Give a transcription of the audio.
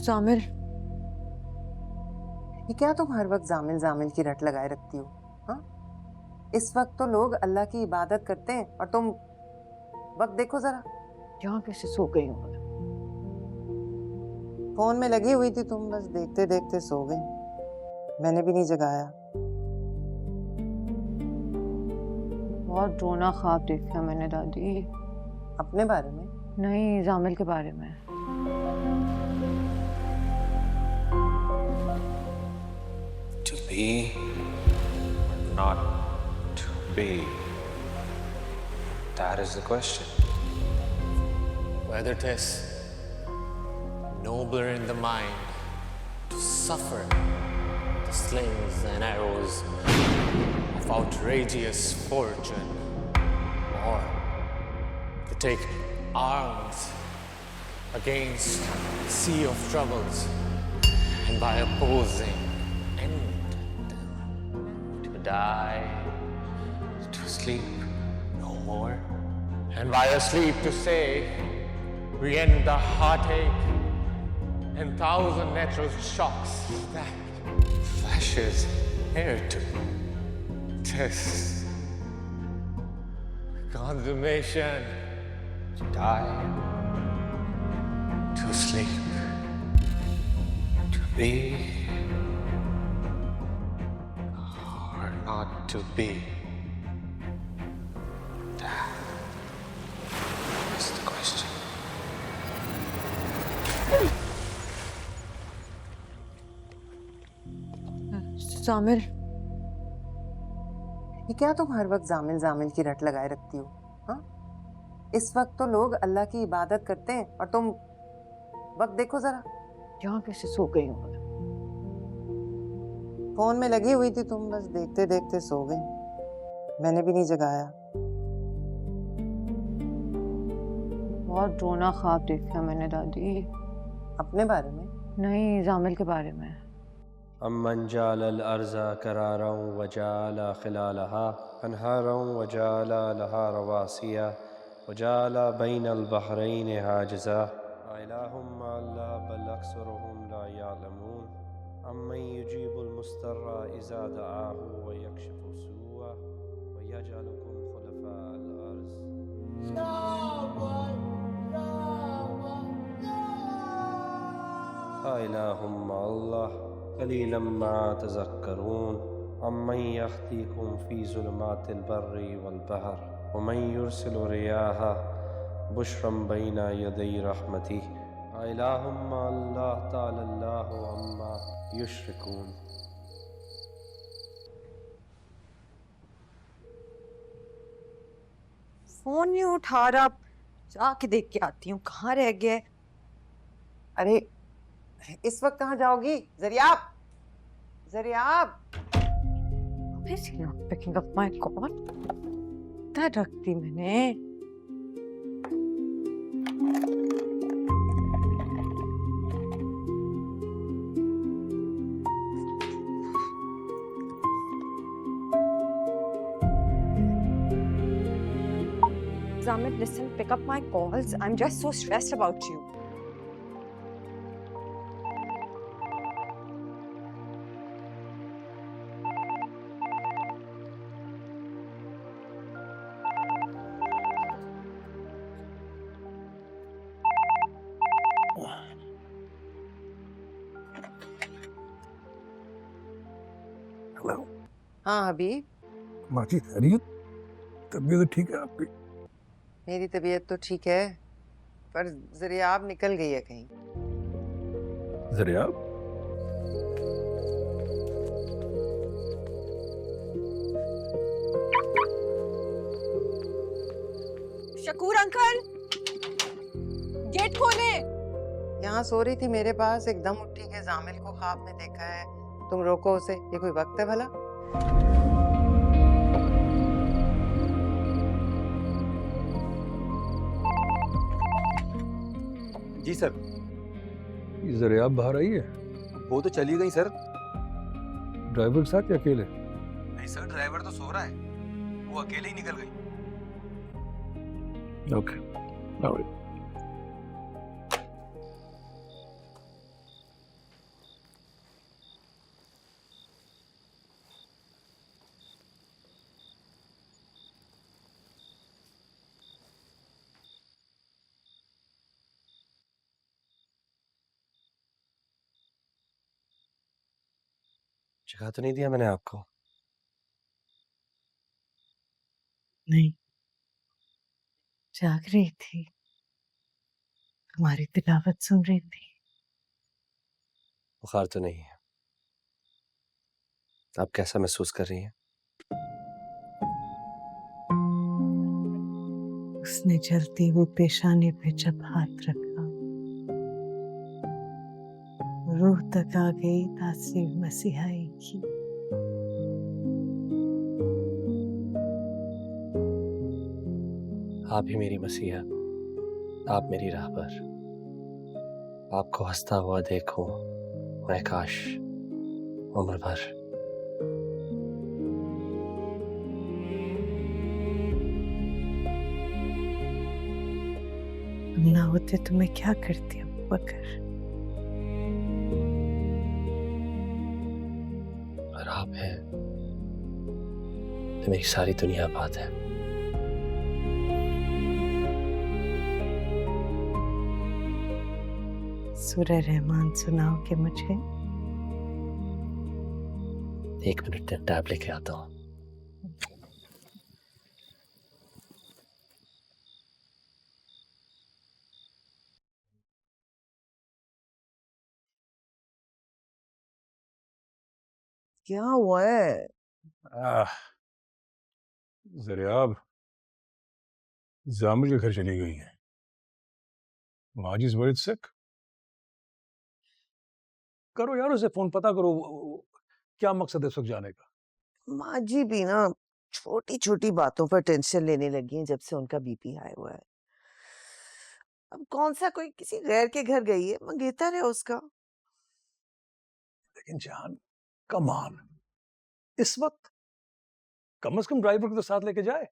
जामिल, ये क्या तुम हर वक्त जामिल जामिल की रट लगाए रखती हो? हाँ, इस वक्त तो लोग अल्लाह की इबादत करते हैं और तुम वक्त देखो जरा। यहाँ कैसे सो गई हूँ मैं? फोन में लगी हुई थी तुम, बस देखते देखते सो गई। मैंने भी नहीं जगाया। बहुत रोना ख्वाब देखा मैंने दादी। अपने बारे में? नहीं, जामिल के बारे में। To be or not to be? That is the question. Whether it is nobler in the mind to suffer the slings and arrows of outrageous fortune, or to take arms against a sea of troubles, and by opposing end them, to die, to sleep no more, and by a sleep to say, we end the heartache and thousand natural shocks that flesh is heir to. This consummation, to die, to sleep, to be, or not to be. That is the question. Jamil, ये क्या तुम हर वक्त जामिल जामिल की रट लगाए रखती हो? हाँ, इस वक्त तो लोग अल्लाह की इबादत करते हैं और तुम वक्त देखो जरा। यहाँ कैसे सो गई हूँ मैं? फोन में लगी हुई थी तुम, बस देखते देखते सो गई। मैंने भी नहीं जगाया। बहुत रोना ख्वाब देखा मैंने दादी। अपने बारे में? नहीं, जामिल के बारे में। अम्मन जालल अर्ज़ा करारा वजाला खिलालहा अनहारा वजाला लहा रवासिया वजाला बैनल बहरैन हाजिज़ा इलाहुम्मा अल्ला बल अक्सरुहुम ला यालमून अम्मन युजीबुल मुस्तर्रा इज़ा दआहु व यक्शिफु सूअ व यजअलुकुम खुलफाअल अर्ज़ इलाहुम्मा अल्लाह कलीलन मा तज़क्करून अम्मन यहदीकुम फ़ी ज़ुलुमातिल बर्रि वल बहर व मन युरसिलु रियाहा बुशरम बैना यदै रहमतिह इलाहुम्मा अल्लाह ताला अल्लाहु अम्मा युश्रिकून। फोन नहीं उठा रहा, जाके देख के आती हूँ कहाँ रह गया है। अरे इस वक्त कहाँ जाओगी? Zaryab, Zaryab. Is he not picking up my call? क्या रख दी मैंने? Zamit, listen, pick up my calls. I'm just so stressed about you. Hello. हाँ हबीब। माँ जी खैरियत? तबीयत ठीक है आपकी? मेरी तबीयत तो ठीक है, पर ज़रियाब निकल गई है कहीं। ज़रियाब? शकूर अंकल, गेट खोले। यहाँ सो रही थी मेरे पास, एकदम उठी के जामिल को ख्वाब में देखा है। तुम रोको उसे, ये कोई वक्त है भला? जी सर। ये ज़रियाब बाहर आई है? वो तो चली गई सर। ड्राइवर के साथ या अकेले? नहीं सर, ड्राइवर तो सो रहा है, वो अकेले ही निकल गई। Okay, alright. जगह तो नहीं दिया मैंने आपको? नहीं, जाग रही थी, तुम्हारी तिलावत सुन रही थी। बुखार तो नहीं है? आप कैसा महसूस कर रही हैं? उसने जलती हुई पेशानी पे जब हाथ रखा, रूह तक आ गई तासीर मसीहाई की। आप ही मेरी मसीहा, आप मेरी राहबर। आपको हंसता हुआ देखूं मैं काश उम्र भर। तुम ना होते तो मैं क्या करती अबू बकर। और आप हैं तो मेरी सारी दुनिया बात है। सूरह रहमान सुनाओ कि मुझे। 1 मिनट तक टैब लेके आता हूँ। क्या हुआ है? ज़रियाब जामिल के घर चली गई है। माजी इज वेरी सिक। करो यार उसे फोन, पता करो क्या मकसद है उस वक्त जाने का। माँ जी भी ना छोटी छोटी बातों पर टेंशन लेने लगी हैं जब से उनका बीपी हाई हुआ है। अब कौन सा कोई किसी गैर के घर गई है, मंगेतर है उसका। लेकिन जान, कम ऑन, इस वक्त कम से कम ड्राइवर को तो साथ लेके जाए।